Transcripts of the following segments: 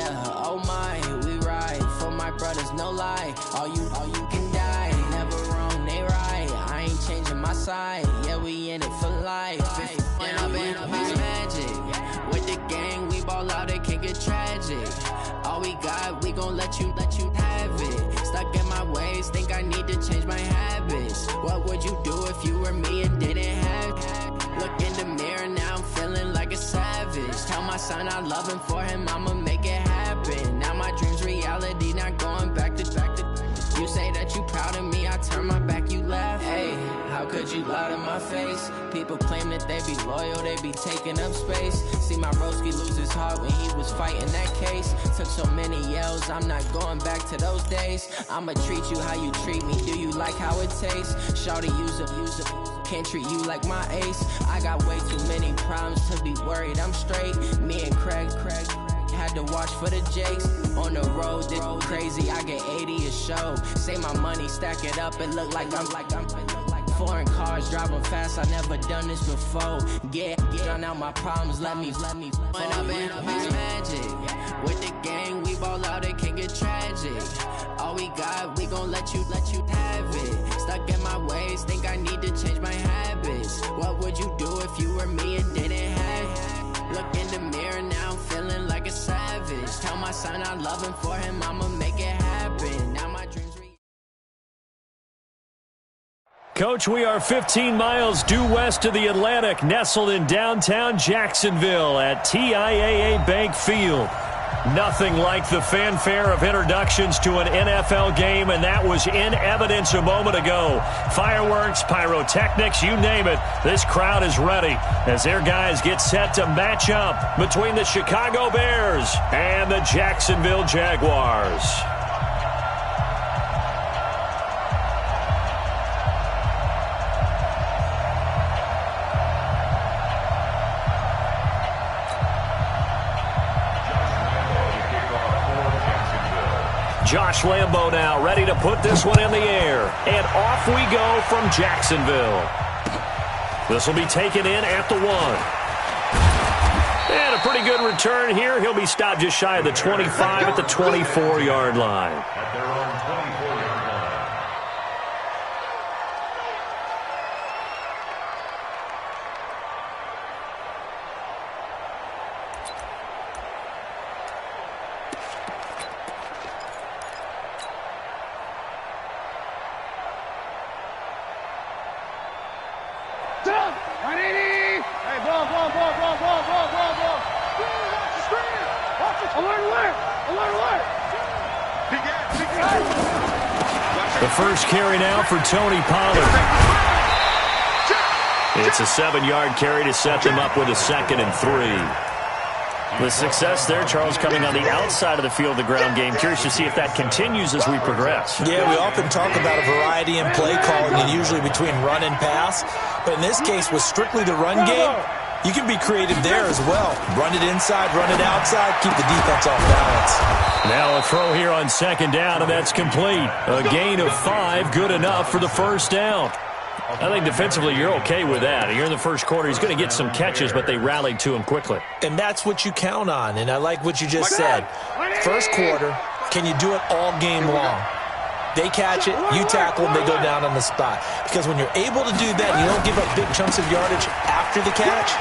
yeah, oh my, we ride for my brothers, no lie. All you can die, never wrong, they right. I ain't changing my side, yeah, we in it for life. When I've been magic, with the gang, we ball out, it can get tragic. All we got, we gon' let you have it. Stuck in my ways, think I need to change my habits. What would you do if you were me and didn't have it? Look in the mirror, now I'm feeling like a savage. Tell my son I love him, for him I'ma make it happen. Now my dream's reality, not going back to. You say that you proud of me, I turn my back, you laugh. Hey, how could you lie to my face? People claim that they be loyal, they be taking up space. See my broski lose his heart when he was fighting that case. Took so many yells, I'm not going back to those days. I'ma treat you how you treat me, do you like how it tastes? Shawty, use up, can't treat you like my ace. I got way too many problems to be worried, I'm straight. Me and Craig had to watch for the Jakes. On the road, this crazy, I get 80 a show. Say my money, stack it up, it look like I'm foreign cars, driving fast, I never done this before. Get drown out my problems, let me. When I've been magic, with the gang, we ball out, it can get tragic. All we got, we gon' let you have it. Stuck in my ways, think I need to change my habits. What would you do if you were me and didn't have it? Look in the mirror, now I'm feeling like a savage. Tell my son I love him, for him I'ma make it happen. Now my dreams. Coach, we are 15 miles due west of the Atlantic, nestled in downtown Jacksonville at TIAA Bank Field. Nothing like the fanfare of introductions to an NFL game, and that was in evidence a moment ago. Fireworks, pyrotechnics, you name it. This crowd is ready as their guys get set to match up between the Chicago Bears and the Jacksonville Jaguars. Josh Lambo now ready to put this one in the air. And off we go from Jacksonville. This will be taken in at the 1. And a pretty good return here. He'll be stopped just shy of the 25 at the 24-yard line. At their own 24-yard line. The first carry now for Tony Pollard. It's a 7-yard carry to set them up with a 2nd and 3. The success there, Charles, coming on the outside of the field, the ground game. Curious to see if that continues as we progress. Yeah, we often talk about a variety in play calling, and usually between run and pass. But in this case, with strictly the run game, you can be creative there as well. Run it inside, run it outside, keep the defense off balance. Now a throw here on 2nd down, and that's complete. A gain of 5, good enough for the first down. I think defensively you're okay with that. Here in the first quarter, he's going to get some catches, but they rallied to him quickly. And that's what you count on, and I like what you just said. First quarter, can you do it all game long? They catch it, you tackle them, they go down on the spot. Because when you're able to do that, you don't give up big chunks of yardage after the catch,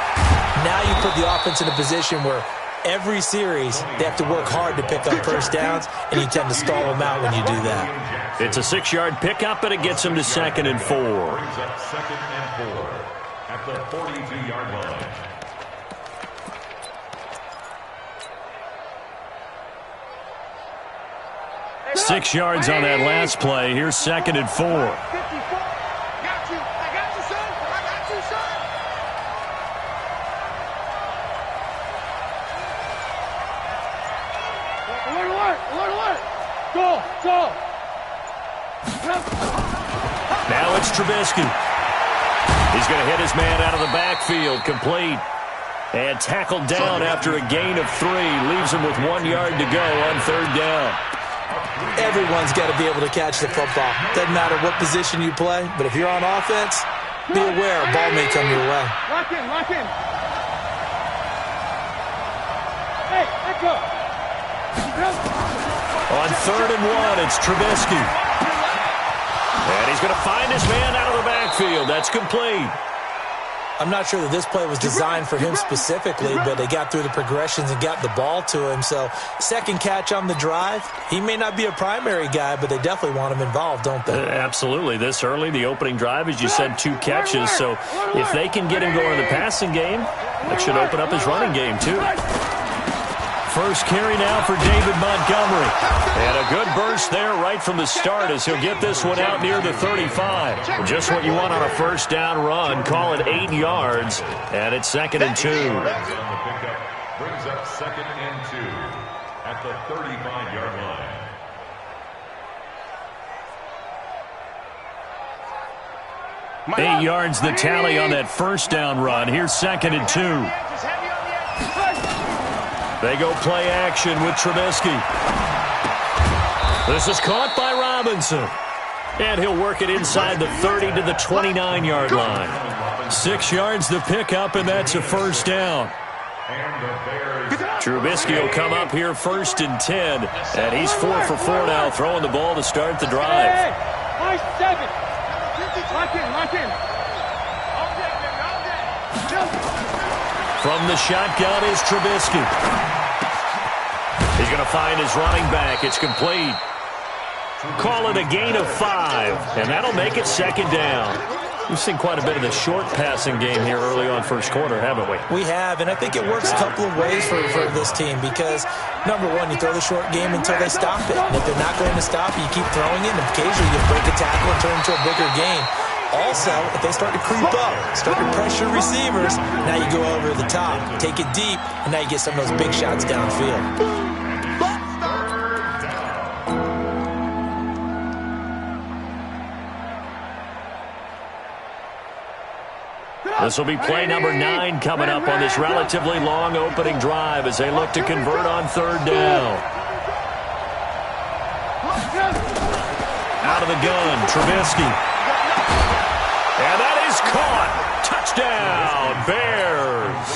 now you put the offense in a position where every series they have to work hard to pick up first downs, and you tend to stall them out when you do that. It's a 6-yard pickup, but it gets them to 2nd and 4. Brings up 2nd and 4 at the 42-yard line. Six yards on that last play. Here's 2nd and 4. Now it's Trubisky. He's going to hit his man out of the backfield. Complete. And tackled down after a gain of 3. Leaves him with 1 yard to go on 3rd down. Everyone's got to be able to catch the football. Doesn't matter what position you play, but if you're on offense, be aware a ball may come your way. Lock in, lock in. Hey, let go. On 3rd and 1, it's Trubisky. And he's going to find his man out of the backfield. That's complete. I'm not sure that this play was designed for him specifically, but they got through the progressions and got the ball to him. So, second catch on the drive. He may not be a primary guy, but they definitely want him involved, don't they? Absolutely. This early, the opening drive, as you said, 2 catches. So, if they can get him going in the passing game, that should open up his running game, too. First carry now for David Montgomery. And a good burst there right from the start as he'll get this one out near the 35. Just what you want on a first down run. Call it 8 yards. And it's 2nd and 2. Brings up 2nd and 2 at the 35-yard line. 8 yards the tally on that first down run. Here's 2nd and 2. They go play action with Trubisky. This is caught by Robinson. And he'll work it inside the 30 to the 29-yard line. 6 yards the pickup, and that's a first down. Trubisky will come up here 1st and 10. And he's 4 for 4 now, throwing the ball to start the drive. Nice 7. Lock in. From the shotgun is Trubisky. He's going to find his running back. It's complete. Call it a gain of 5, and that'll make it 2nd down. We've seen quite a bit of the short passing game here early on first quarter, haven't we? We have, and I think it works a couple of ways for this team because, number one, you throw the short game until they stop it. And if they're not going to stop it, you keep throwing it, and occasionally you break a tackle and turn it into a bigger game. Also, if they start to creep up, start to pressure receivers, now you go over the top, take it deep, and now you get some of those big shots downfield. This will be play number 9 coming up on this relatively long opening drive as they look to convert on 3rd down. Out of the gun, Trubisky. And that is caught. Touchdown, Bears.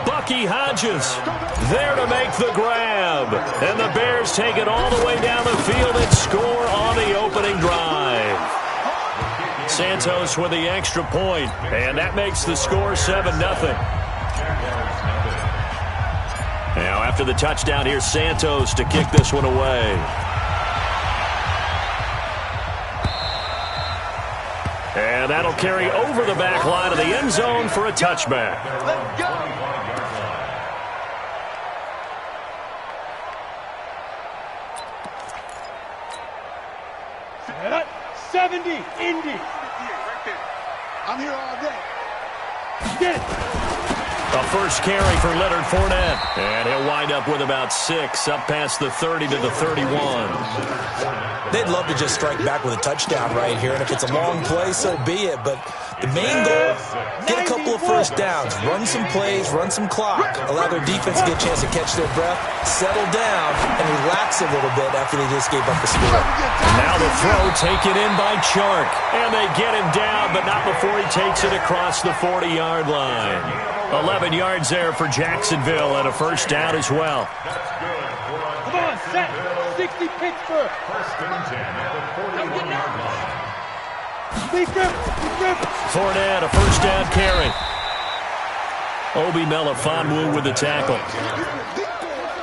Bucky Hodges there to make the grab. And the Bears take it all the way down the field and score on the opening drive. Santos with the extra point, and that makes the score 7-0. Now, after the touchdown, here's Santos to kick this one away. And that'll carry over the back line of the end zone for a touchback. Let's go. 70, Indy. I'm here all day. Get it. A first carry for Leonard Fournette. And he'll wind up with about 6, up past the 30 to the 31. They'd love to just strike back with a touchdown right here, and if it's a long play, so be it. But the main goal, get a couple of first downs, run some plays, run some clock, allow their defense to get a chance to catch their breath, settle down, and relax a little bit after they just gave up the score. Now the throw taken in by Chark. And they get him down, but not before he takes it across the 40-yard line. 11 yards there for Jacksonville and a first down as well. Come on, set. 60 Pittsburgh. First and 10 at the 41-yard line. Fournette, a first down carry. Obi Melifonwu with the tackle.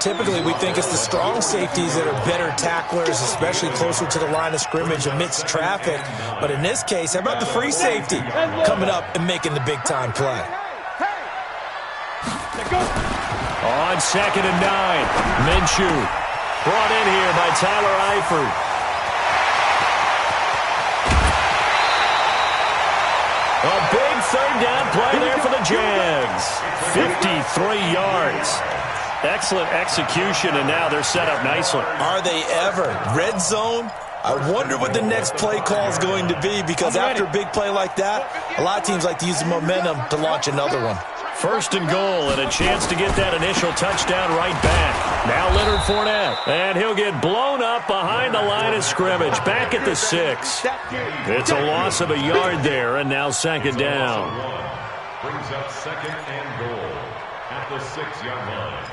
Typically, we think it's the strong safeties that are better tacklers, especially closer to the line of scrimmage amidst traffic. But in this case, how about the free safety coming up and making the big-time play? On 2nd and 9, Minshew brought in here by Tyler Eifert. A big 3rd down play there for the Jags. 53 yards. Excellent execution, and now they're set up nicely. Are they ever? Red zone? I wonder what the next play call is going to be, because after a big play like that, a lot of teams like to use the momentum to launch another one. 1st and goal, and a chance to get that initial touchdown right back. Now Leonard Fournette, and he'll get blown up behind the line of scrimmage, back at the 6. It's a loss of a yard there, and now 2nd down. Brings up 2nd and goal at the 6-yard line.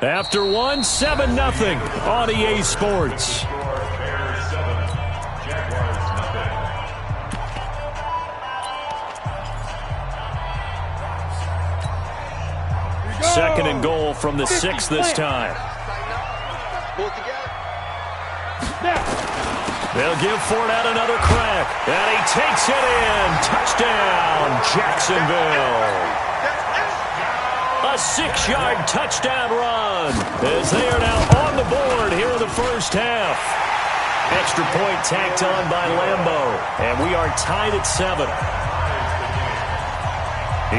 After one, 7-0 on EA Sports. Bears 7, Jaguars nothing. Second and goal from the 6 this time. They'll give Fournette another crack, and he takes it in. Touchdown, Jacksonville. A 6-yard touchdown run as they are now on the board here in the first half. Extra point tacked on by Lambeau, and we are tied at 7.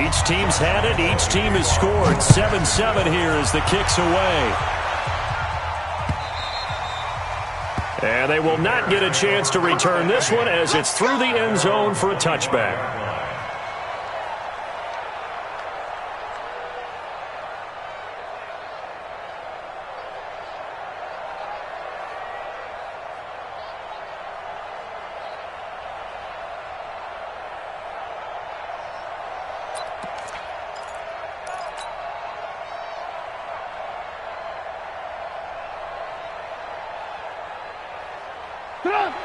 Each team's had it. Each team has scored. 7-7 here as the kick's away. And they will not get a chance to return this one as it's through the end zone for a touchback.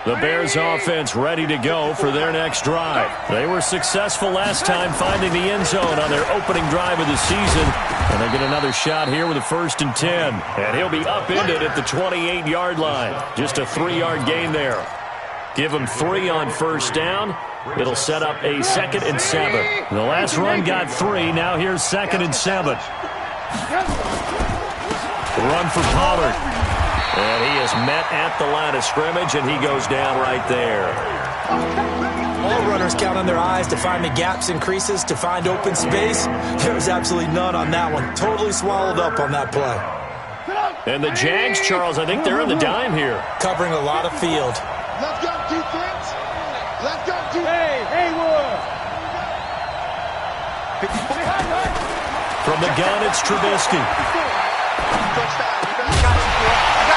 The Bears offense ready to go for their next drive. They were successful last time finding the end zone on their opening drive of the season. And they get another shot here with a 1st and 10. And he'll be upended at the 28-yard line. Just a 3-yard gain there. Give him 3 on first down. It'll set up a 2nd and 7. The last run got 3. Now here's 2nd and 7. Run for Pollard. And he is met at the line of scrimmage, and he goes down right there. All runners count on their eyes to find the gaps and creases, to find open space. There was absolutely none on that one. Totally swallowed up on that play. And the Jags, Charles, I think they're on the dime here. Covering a lot of field. Let's go, defense. Let's go, defense. Hey, Haywood. From the gun, it's Trubisky.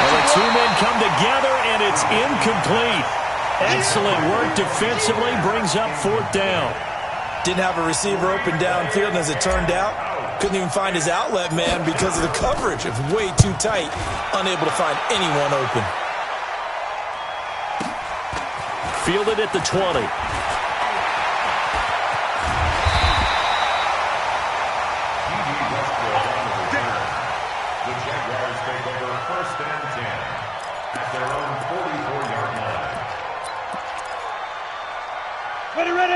Well, the two men come together, and it's incomplete. Excellent work defensively, brings up 4th down. Didn't have a receiver open downfield, and as it turned out, couldn't even find his outlet man because of the coverage. It was way too tight, unable to find anyone open. Fielded at the 20.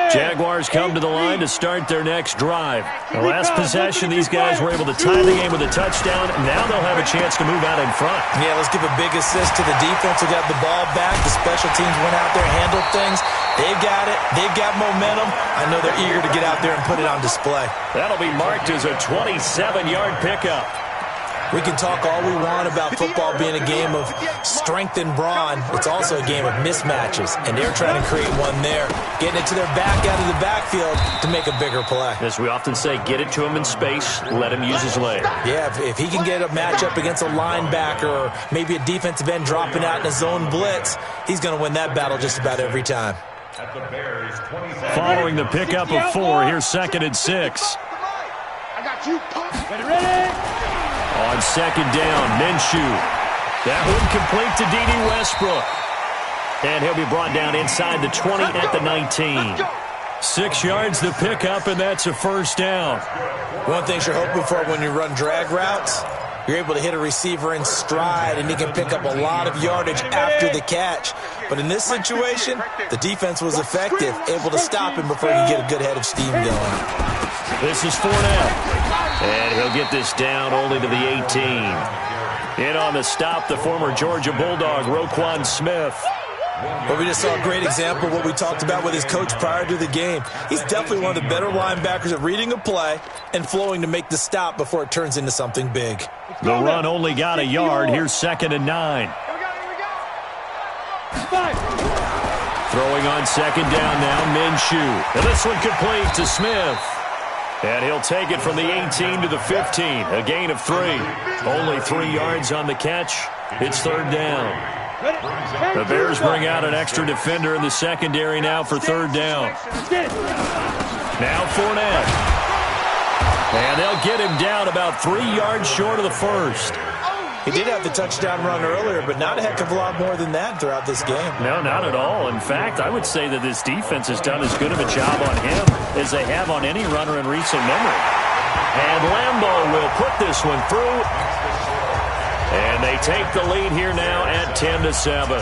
Jaguars come to the line to start their next drive. The last possession, these guys were able to tie the game with a touchdown. Now they'll have a chance to move out in front. Yeah, let's give a big assist to the defense who got the ball back. The special teams went out there, handled things. They've got it. They've got momentum. I know they're eager to get out there and put it on display. That'll be marked as a 27-yard pickup. We can talk all we want about football being a game of strength and brawn. It's also a game of mismatches, and they're trying to create one there, getting it to their back out of the backfield to make a bigger play. As we often say, get it to him in space, let him use his leg. Yeah, if he can get a matchup against a linebacker or maybe a defensive end dropping out in a zone blitz, he's going to win that battle just about every time. Following the pickup of 4, here's 2nd and 6. I got you. Ready? On 2nd down, Minshew. That one complete to D.D. Westbrook. And he'll be brought down inside the 20 at the 19. 6 yards the pickup, and that's a 1st down. One thing you're hoping for when you run drag routes, you're able to hit a receiver in stride, and he can pick up a lot of yardage after the catch. But in this situation, the defense was effective, able to stop him before he could get a good head of steam going. This is Fournette. And he'll get this down only to the 18. In on the stop, the former Georgia Bulldog, Roquan Smith. Well, we just saw a great example of what we talked about with his coach prior to the game. He's definitely one of the better linebackers at reading a play and flowing to make the stop before it turns into something big. The run only got a yard. Here's 2nd and 9. Throwing on 2nd down now, Minshew. And this one complete to Smith. And he'll take it from the 18 to the 15. A gain of 3. Only 3 yards on the catch. It's 3rd down. The Bears bring out an extra defender in the secondary now for 3rd down. Now Fournette. And they'll get him down about 3 yards short of the first. He did have the touchdown run earlier, but not a heck of a lot more than that throughout this game. No, not at all. In fact, I would say that this defense has done as good of a job on him as they have on any runner in recent memory. And Lambo will put this one through. And they take the lead here now at 10-7.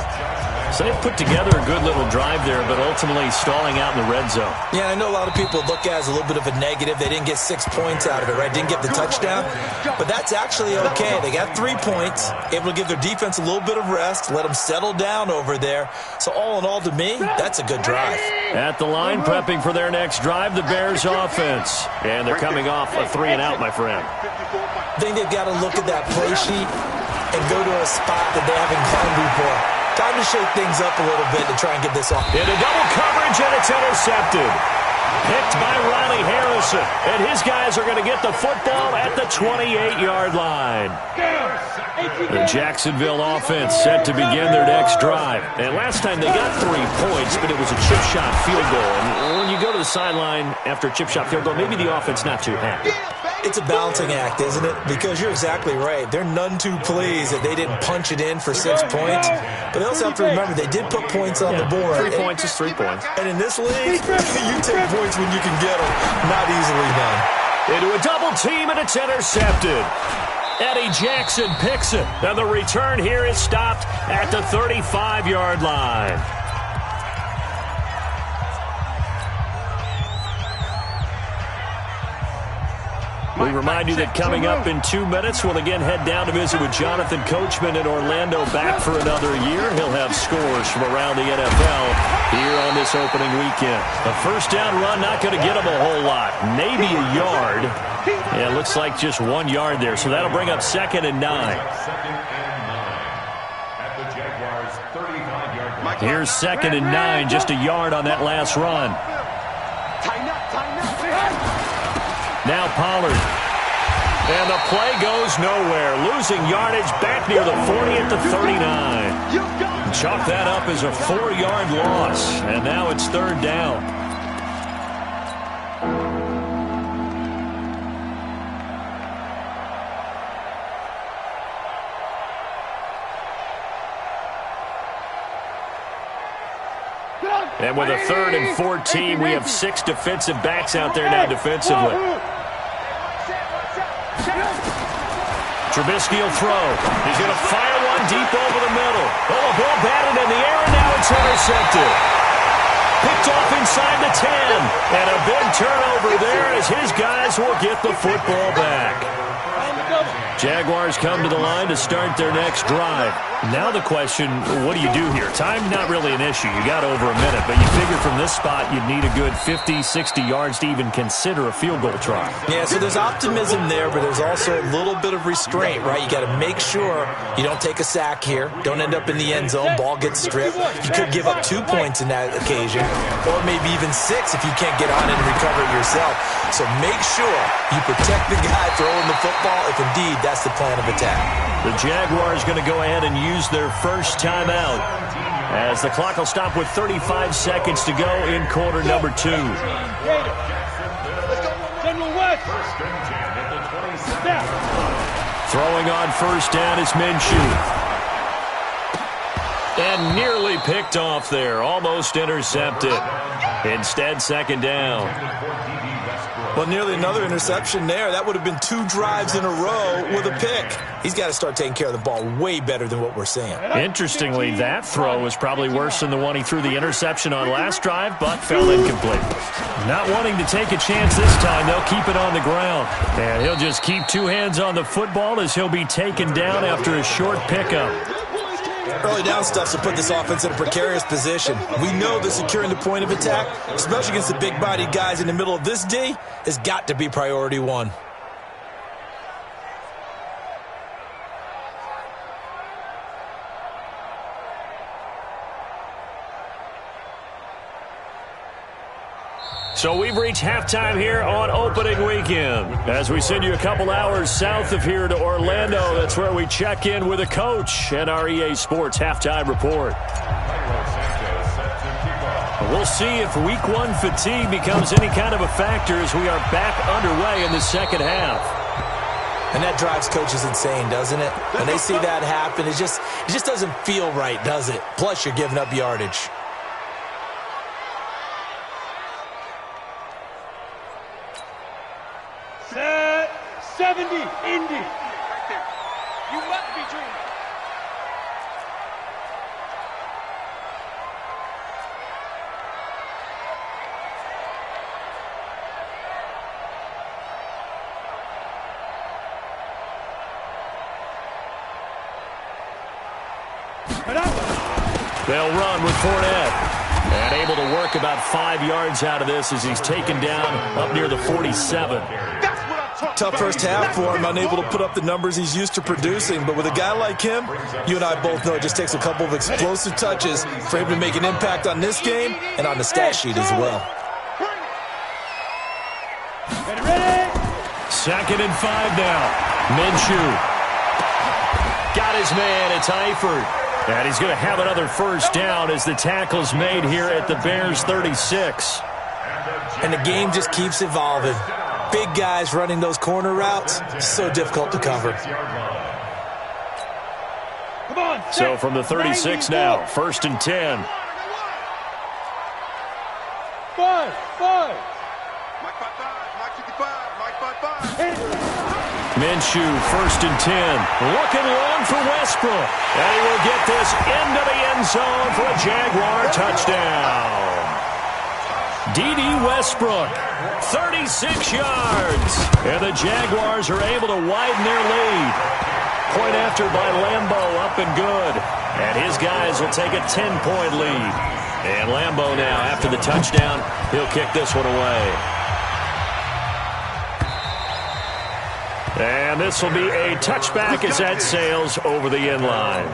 So they've put together a good little drive there, but ultimately stalling out in the red zone. Yeah, I know a lot of people look at it as a little bit of a negative. They didn't get 6 points out of it, right? Didn't get the touchdown. But that's actually okay. They got 3 points, able to give their defense a little bit of rest, let them settle down over there. So all in all, to me, that's a good drive. At the line, prepping for their next drive, the Bears offense. And they're coming off a 3-and-out, my friend. I think they've got to look at that play sheet and go to a spot that they haven't gone before. Time to shake things up a little bit to try and get this off. Into double coverage, and it's intercepted. Picked by Riley Harrison. And his guys are going to get the football at the 28-yard line. The Jacksonville offense set to begin their next drive. And last time they got 3 points, but it was a chip shot field goal. And when you go to the sideline after a chip shot field goal, maybe the offense not too happy. It's a balancing act, isn't it? Because you're exactly right. They're none too pleased that they didn't punch it in for 6 points. But they also have to remember they did put points on the board. 3 points is 3 points. And in this league, you take points when you can get them. Not easily done. Into a double team, and it's intercepted. Eddie Jackson picks it. And the return here is stopped at the 35-yard line. We remind you that coming up in 2 minutes, we'll again head down to visit with Jonathan Coachman in Orlando, back for another year. He'll have scores from around the NFL here on this opening weekend. A first down run, not going to get him a whole lot. Maybe a yard. Yeah, it looks like just 1 yard there. So that'll bring up 2nd and 9. Here's 2nd and 9, just a yard on that last run. Now Pollard. And the play goes nowhere. Losing yardage back near the 40 at the 39. Chalk that up as a 4-yard loss. And now it's 3rd down. And with a 3rd and 14, we have 6 defensive backs out there now defensively. Trubisky will throw. He's going to fire one deep over the middle. Oh, a ball batted in the air, and now it's intercepted. Picked off inside the 10. And a big turnover there as his guys will get the football back. Jaguars come to the line to start their next drive. Now the question, what do you do here? Time not really an issue. You got over a minute, but you figure from this spot you'd need a good 50, 60 yards to even consider a field goal try. Yeah, so there's optimism there, but there's also a little bit of restraint, right? You got to make sure you don't take a sack here. Don't end up in the end zone. Ball gets stripped. You could give up 2 points in that occasion, or maybe even 6 if you can't get on it and recover it yourself. So make sure you protect the guy throwing the football if indeed that's the plan of attack. The Jaguars going to go ahead and use their first timeout as the clock will stop with 35 seconds to go in quarter number 2. Throwing on first down is Minshew. And nearly picked off there. Almost intercepted. Instead, 2nd down. Well, nearly another interception there. That would have been 2 drives in a row with a pick. He's got to start taking care of the ball way better than what we're seeing. Interestingly, that throw was probably worse than the one he threw the interception on last drive, but fell incomplete. Not wanting to take a chance this time, they'll keep it on the ground. And he'll just keep 2 hands on the football as he'll be taken down after a short pickup. Early down stuff to put this offense in a precarious position. We know that securing the point of attack, especially against the big-bodied guys in the middle of this D, has got to be priority 1. So we've reached halftime here on opening weekend. As we send you a couple hours south of here to Orlando, that's where we check in with a coach and our EA Sports halftime report. We'll see if week one fatigue becomes any kind of a factor as we are back underway in the second half. And that drives coaches insane, doesn't it? When they see that happen, it just doesn't feel right, does it? Plus, you're giving up yardage. Set 70, Indy. You must be dreaming. They'll run with Fournette. And able to work about 5 yards out of this as he's taken down up near the 47. Tough first half for him, unable to put up the numbers he's used to producing. But with a guy like him, you and I both know it just takes a couple of explosive touches for him to make an impact on this game and on the stat sheet as well. 2nd and 5 now. Minshew. Got his man. It's Eifert. And he's going to have another first down as the tackle's made here at the Bears' 36. And the game just keeps evolving. Big guys running those corner routes, so difficult to cover. So from the 36 now, 1st and 10. 5. Minshew, 1st and 10. Looking long for Westbrook. And he will get this into the end zone for a Jaguar touchdown. D.D. Westbrook, 36 yards. And the Jaguars are able to widen their lead. Point after by Lambeau, up and good. And his guys will take a 10-point lead. And Lambeau now, after the touchdown, he'll kick this one away. And this will be a touchback as that sails over the end line.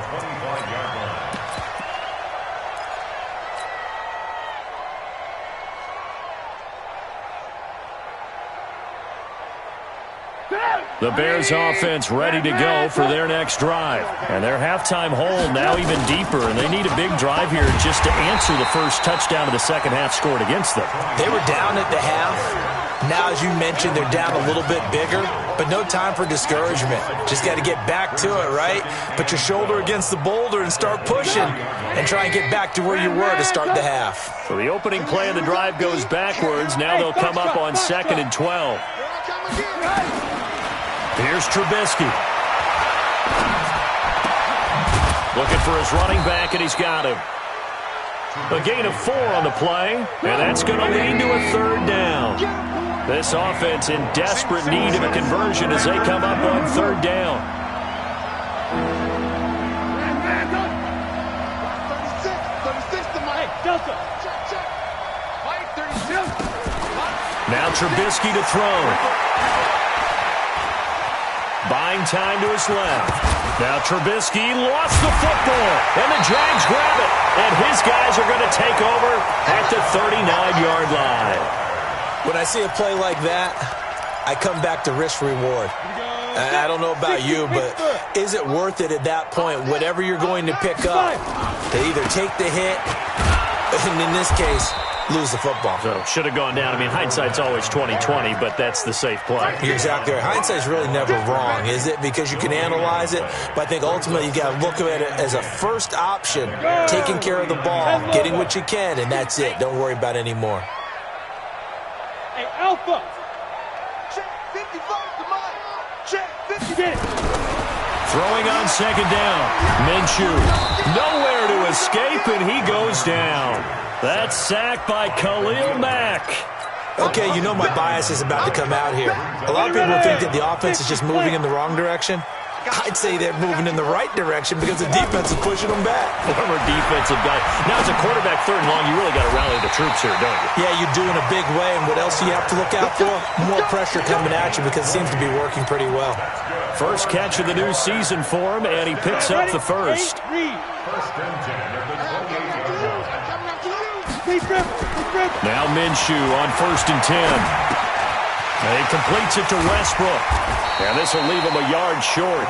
The Bears offense ready to go for their next drive. And their halftime hole now even deeper, and they need a big drive here just to answer the first touchdown of the second half scored against them. They were down at the half. Now, as you mentioned, they're down a little bit bigger, but no time for discouragement. Just got to get back to it, right? Put your shoulder against the boulder and start pushing and try and get back to where you were to start the half. So the opening play of the drive goes backwards. Now they'll come up on 2nd and 12. Here's Trubisky. Looking for his running back, and he's got him. A gain of 4 on the play, and that's going to lead to a 3rd down. This offense in desperate need of a conversion as they come up on 3rd down. Now Trubisky to throw. Buying time to his left. Now Trubisky lost the football, and the Jags grab it. And his guys are going to take over at the 39-yard line. When I see a play like that, I come back to risk-reward. I don't know about you, but is it worth it at that point, whatever you're going to pick up, to either take the hit, and in this case, lose the football? So should have gone down. I mean, hindsight's always 20/20, but that's the safe play. You're exactly right. Hindsight's really never wrong, is it? Because you can analyze it, but I think ultimately you got to look at it as a first option, taking care of the ball, getting what you can, and that's it. Don't worry about any more. Hey, Alpha. Check 55 to mine. Check 50. Throwing on 2nd down. Minshew nowhere to escape, and he goes down. That's sacked by Khalil Mack. Okay, you know my bias is about to come out here. A lot of people think that the offense is just moving in the wrong direction. I'd say they're moving in the right direction because the defense is pushing them back. Former defensive guy. Now, as a quarterback 3rd and long, you really got to rally the troops here, don't you? Yeah, you do in a big way. And what else do you have to look out for? More pressure coming at you because it seems to be working pretty well. First catch of the new season for him, and he picks up the first. Now Minshew on 1st and 10. And he completes it to Westbrook. And this will leave him a yard short.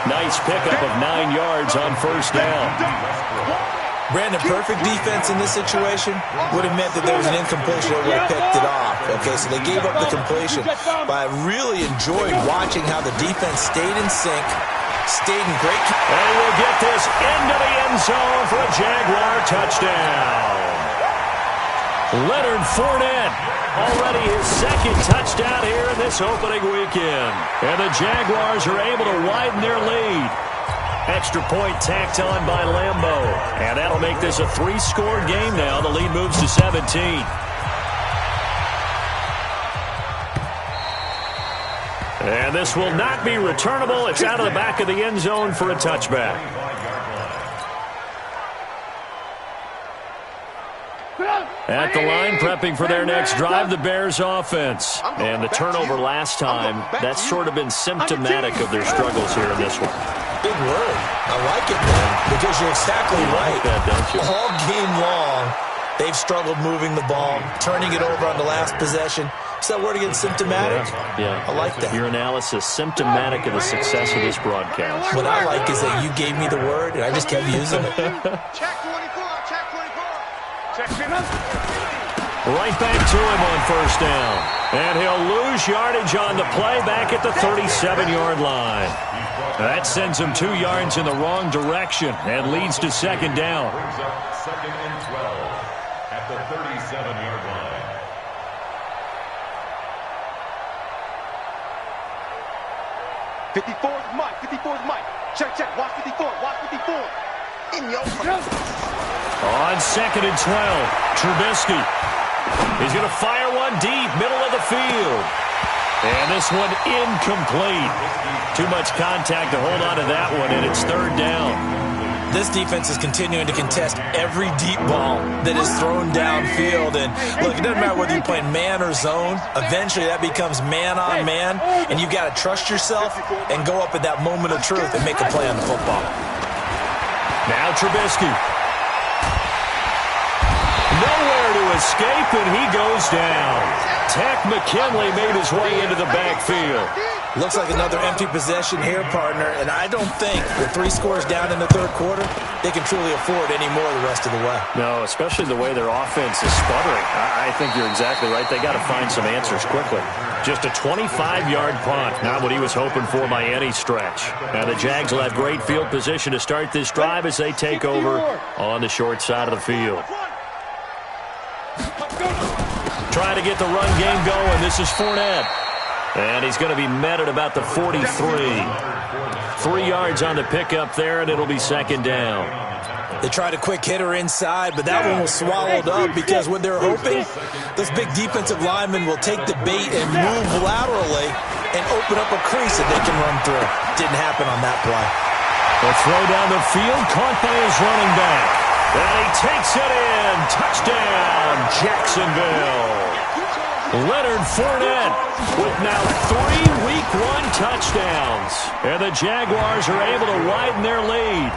Nice pickup of 9 yards on 1st down. Brandon, perfect defense in this situation would have meant that there was an incompletion that would have picked it off. Okay, so they gave up the completion. But I really enjoyed watching how the defense stayed in sync, stayed in great... And we'll get this into the end zone for a Jaguar touchdown. Leonard Fournette, already his second touchdown here in this opening weekend. And the Jaguars are able to widen their lead. Extra point tacked on by Lambeau. And that'll make this a 3-score game now. The lead moves to 17. And this will not be returnable. It's out of the back of the end zone for a touchback. At the line, prepping for their next drive, the Bears offense. And the turnover last time, that's sort of been symptomatic of their struggles here in this one. Big word. I like it, man, because you're exactly right. Like that, don't you? All game long, they've struggled moving the ball, turning it over on the last possession. Is that word again, symptomatic? Yeah. I like that. Your analysis, symptomatic of the success of this broadcast. What I like is that you gave me the word, and I just kept using it. Check 24, check 24. Check 24. Right back to him on first down. And he'll lose yardage on the play back at the 37-yard line. That sends him 2 yards in the wrong direction and leads to second down. Brings up 2nd and 12 at the 37-yard line. '54's Mike, 54's Mike. Check, check, watch 54, watch 54. In your face. On 2nd and 12, Trubisky. He's going to fire one deep, middle of the field. And this one incomplete. Too much contact to hold on to that one, and it's 3rd down. This defense is continuing to contest every deep ball that is thrown downfield. And look, it doesn't matter whether you're playing man or zone. Eventually, that becomes man on man, and you've got to trust yourself and go up at that moment of truth and make a play on the football. Now Trubisky. Nowhere to escape, and he goes down. Tech McKinley made his way into the backfield. Looks like another empty possession here, partner, and I don't think with 3 scores down in the 3rd quarter, they can truly afford any more the rest of the way. No, especially the way their offense is sputtering. I think you're exactly right. They got to find some answers quickly. Just a 25-yard punt, not what he was hoping for by any stretch. Now the Jags will have great field position to start this drive as they take over on the short side of the field. Trying to get the run game going. This is Fournette. And he's going to be met at about the 43. 3 yards on the pickup there, and it'll be second down. They tried a quick hitter inside, but that one was swallowed up because what they're hoping, those big defensive linemen will take the bait and move laterally and open up a crease that they can run through. Didn't happen on that play. The throw down the field, caught by his running back. And he takes it in. Touchdown, Jacksonville. Leonard Fournette with now 3 Week 1 touchdowns. And the Jaguars are able to widen their lead.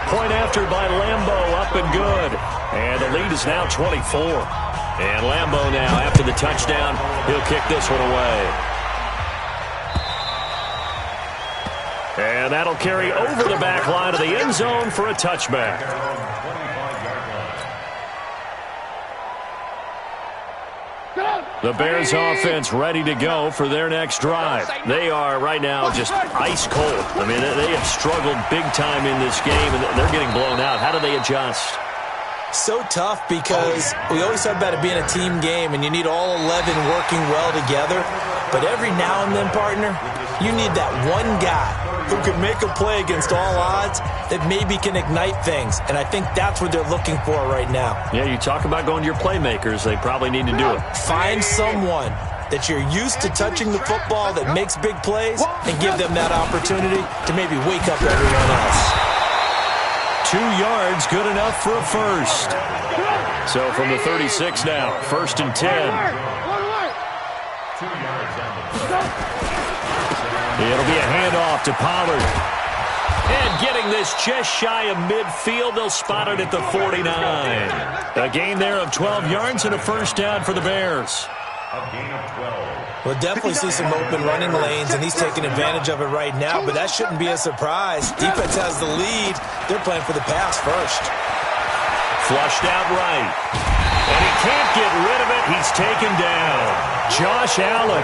Point after by Lambeau, up and good. And the lead is now 24. And Lambeau now, after the touchdown, he'll kick this one away. And that'll carry over the back line of the end zone for a touchback. The Bears offense ready to go for their next drive. They are right now just ice cold. I mean, they have struggled big time in this game, and they're getting blown out. How do they adjust? So tough because we always talk about it being a team game, and you need all 11 working well together. But every now and then, partner, you need that one guy who can make a play against all odds that maybe can ignite things. And I think that's what they're looking for right now. Yeah, you talk about going to your playmakers. They probably need to do it. Find someone that you're used to touching the football that makes big plays and give them that opportunity to maybe wake up everyone else. 2 yards, good enough for a first. So from the 36 now, 1st and 10. 2 yards on the It'll be a handoff to Pollard. And getting this just shy of midfield, they'll spot it at the 49. A gain there of 12 yards and a first down for the Bears. A gain of 12. We'll definitely see some open running lanes, and he's taking advantage of it right now, but that shouldn't be a surprise. Defense has the lead. They're playing for the pass first. Flushed out right. And he can't get rid of it. He's taken down. Josh Allen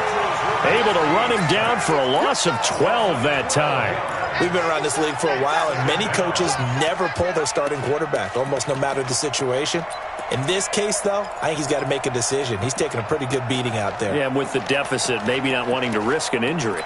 able to run him down for a loss of 12 that time. We've been around this league for a while, and many coaches never pull their starting quarterback, almost no matter the situation. In this case, though, I think he's got to make a decision. He's taking a pretty good beating out there. Yeah, with the deficit, maybe not wanting to risk an injury.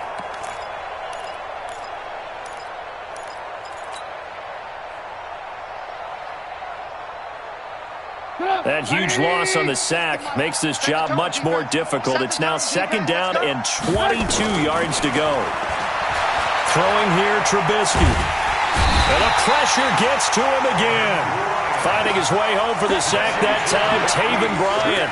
That huge loss on the sack makes this job much more difficult. It's now 2nd down and 22 yards to go. Throwing here, Trubisky. And the pressure gets to him again. Finding his way home for the sack that time, Taven Bryan.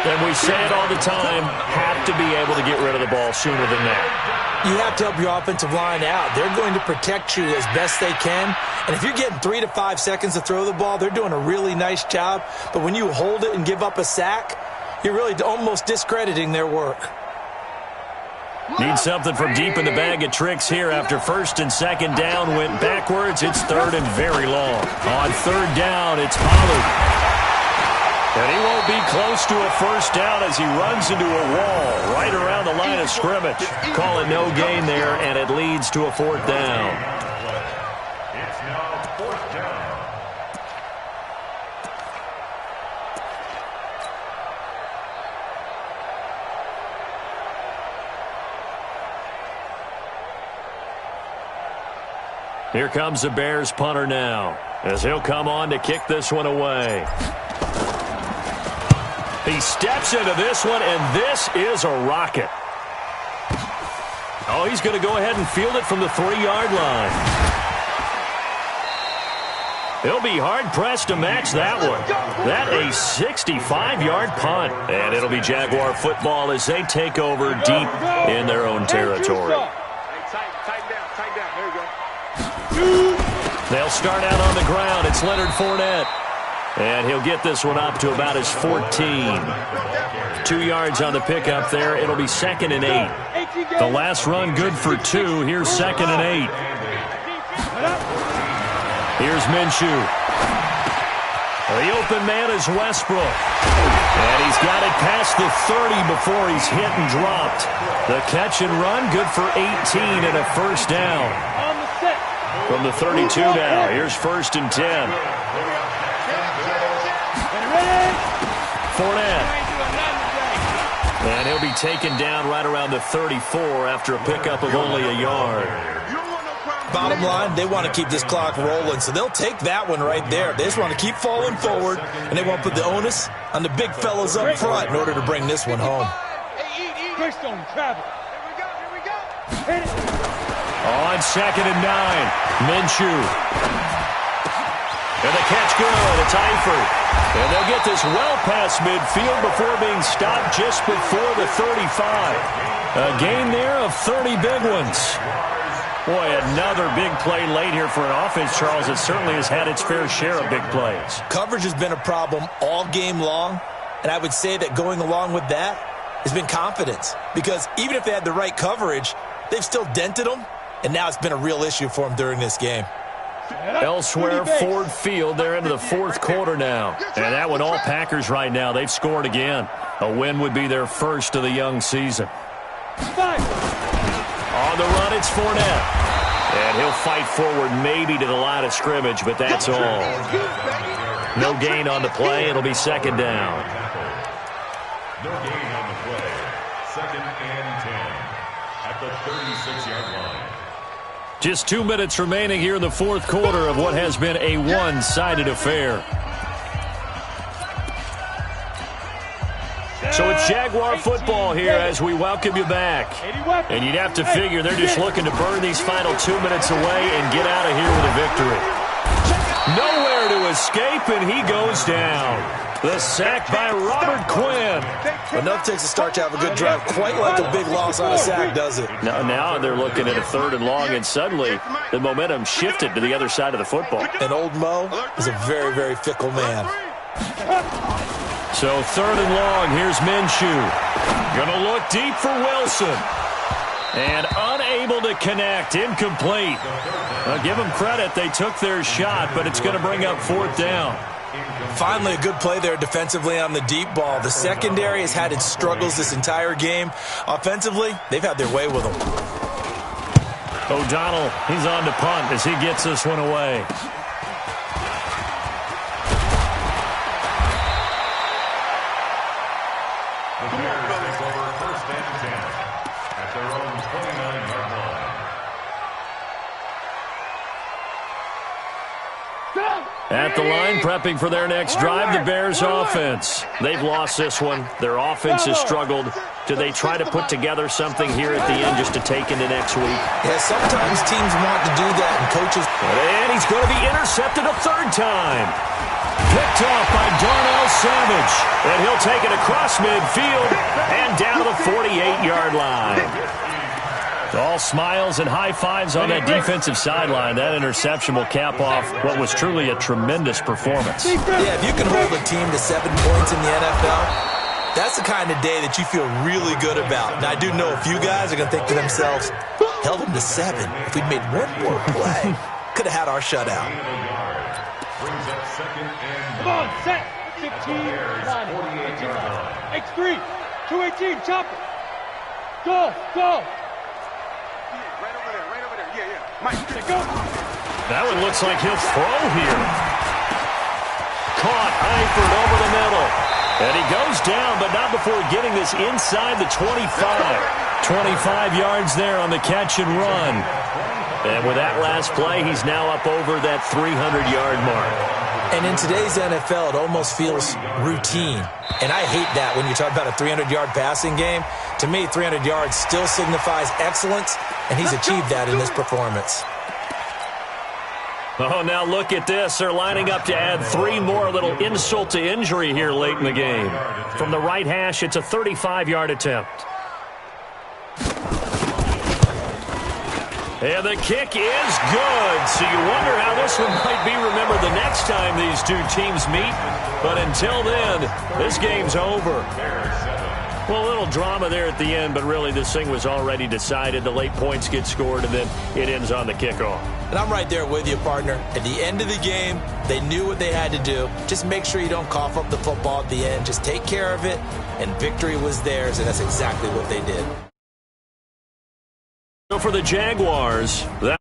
And we say it all the time, have to be able to get rid of the ball sooner than that. You have to help your offensive line out. They're going to protect you as best they can. And if you're getting 3 to 5 seconds to throw the ball, they're doing a really nice job. But when you hold it and give up a sack, you're really almost discrediting their work. Need something from deep in the bag of tricks here after 1st and 2nd down went backwards. It's 3rd and very long. On 3rd down, it's Pollard. And he won't be close to a 1st down as he runs into a wall right around the line of scrimmage. Call it no gain there, and it leads to a 4th down. It's now 4th down. Here comes the Bears punter now, as he'll come on to kick this one away. He steps into this one, and this is a rocket. Oh, he's going to go ahead and field it from the 3-yard line. He'll be hard-pressed to match that one. That a 65-yard punt. And it'll be Jaguar football as they take over deep in their own territory. Tighten down. There you go. They'll start out on the ground. It's Leonard Fournette. And he'll get this one up to about his 14. 2 yards on the pickup there. It'll be 2nd and 8. The last run good for 2. Here's 2nd and 8. Here's Minshew. The open man is Westbrook. And he's got it past the 30 before he's hit and dropped. The catch and run good for 18 and a 1st down. From the 32 now. Here's 1st and 10. Fournette. And he'll be taken down right around the 34 after a pickup of only a yard. Bottom line, they want to keep this clock rolling, so they'll take that one right there. They just want to keep falling forward, and they want to put the onus on the big fellas up front in order to bring this one home. On 2nd and 9, Minshew. And the catch good. It's Eifert. And they'll get this well past midfield before being stopped just before the 35. A gain there of 30 big ones. Boy, another big play late here for an offense, Charles. It certainly has had its fair share of big plays. Coverage has been a problem all game long, and I would say that going along with that has been confidence. Because even if they had the right coverage, they've still dented them, and now it's been a real issue for them during this game. Elsewhere, Ford Field, they're into the 4th quarter now. And that one, all Packers right now. They've scored again. A win would be their first of the young season. On the run, it's Fournette. And he'll fight forward maybe to the line of scrimmage, but that's all. No gain on the play. It'll be 2nd down. No gain on the play. 2nd and 10 at the 36-yard line. Just 2 minutes remaining here in the 4th quarter of what has been a one-sided affair. So it's Jaguar football here as we welcome you back. And you'd have to figure they're just looking to burn these final 2 minutes away and get out of here with a victory. Nowhere to escape, and he goes down. The sack by Robert Quinn. Enough takes a start to have a good drive. Quite like a big loss on a sack, does it? Now they're looking at a 3rd and long, and suddenly the momentum shifted to the other side of the football. And old Mo is a very, very fickle man. So 3rd and long, here's Minshew. Going to look deep for Wilson. And unable to connect, incomplete. Now give them credit, they took their shot, but it's going to bring up 4th down. Finally, a good play there defensively on the deep ball. The secondary has had its struggles this entire game. Offensively, they've had their way with them. O'Donnell, he's on to punt as he gets this one away. The Bears take over 1st and 10 at their own 29-yard line. At the line, prepping for their next drive, the Bears offense. They've lost this one. Their offense has struggled. Do they try to put together something here at the end just to take into next week? Yeah, sometimes teams want to do that, and coaches... And he's going to be intercepted a third time. Picked off by Darnell Savage. And he'll take it across midfield and down to the 48-yard line. All smiles and high fives on that defensive sideline. That interception will cap off what was truly a tremendous performance. Yeah, if you can hold a team to 7 points in the NFL, that's the kind of day that you feel really good about. And I do know a few guys are going to think to themselves, held them to 7. If we'd made one more play, could have had our shutout. Come on, set. 15, 9, X3, 218, chopper. Go, go. That one looks like he'll throw here. Caught Eifert over the middle. And he goes down, but not before getting this inside the 25. 25 yards there on the catch and run. And with that last play, he's now up over that 300-yard mark. And in today's NFL, it almost feels routine. And I hate that when you talk about a 300-yard passing game. To me, 300 yards still signifies excellence, and he's achieved that in this performance. Oh, now look at this. They're lining up to add 3 more. Little insult to injury here late in the game. From the right hash, it's a 35-yard attempt. And the kick is good. So you wonder how this one might be remembered the next time these two teams meet. But until then, this game's over. Well, a little drama there at the end, but really this thing was already decided. The late points get scored, and then it ends on the kickoff. And I'm right there with you, partner. At the end of the game, they knew what they had to do. Just make sure you don't cough up the football at the end. Just take care of it, and victory was theirs, and that's exactly what they did. So for the Jaguars, that